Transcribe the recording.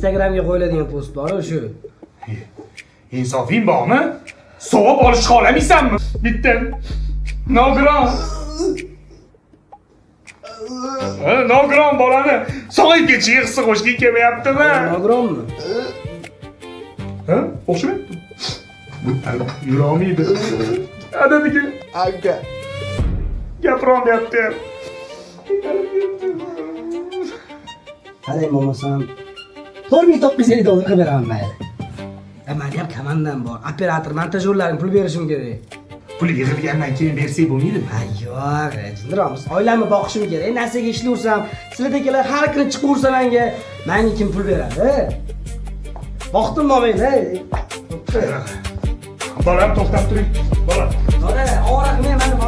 Instagramga qo'yiladigan post bor shu. Insofing bormi? Sovib olishga xohlamaysanmi? Bitta nogiron. Nogiron bolani sog'ayga yig'si qo'shging kelmayaptimi? Nogironmi? Ha? O'xshamayapti. Bu yurolmaydi. Adadiga Aka. gapirolmayapti. Qarang bo'lmasam 4950 dollar qilib beraman mayli. Meni ham komandam bor. Operator, montajyorlarga pul berishim kerak. Pul yig'ilgandan keyin bersak bo'lmaydimi? Ha yo'q, jindromiz. Oilamni boqishim kerak. Narsaga ishlayversam, sizlardagilar har kuni chiqaversa menga kim pul beradi? Vaqtim bo'lmaydi. Bolam to'xtab turing. Bolam. Mana, og'riq men